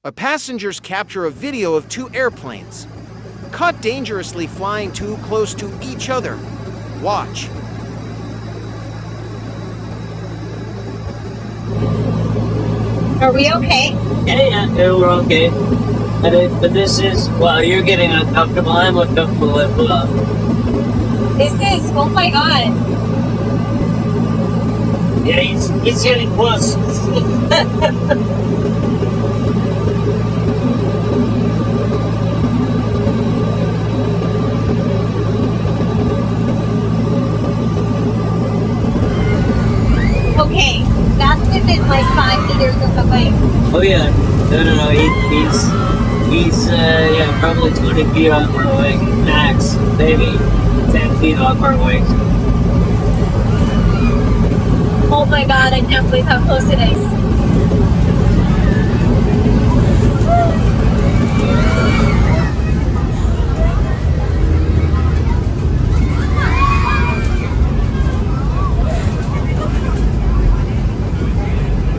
Passengers capture a video of two airplanes, caught dangerously flying too close to each other. Watch. Are we okay? Yeah, we're okay. But this is, well, you're getting uncomfortable. I'm uncomfortable as well. This is, oh my god. Yeah, he's getting close. Okay, that's within like 5 meters of the wing. Oh yeah, no, he's yeah, probably 20 feet off our wing, max, maybe 10 feet off our wing. Oh my god, I can't believe how close it is.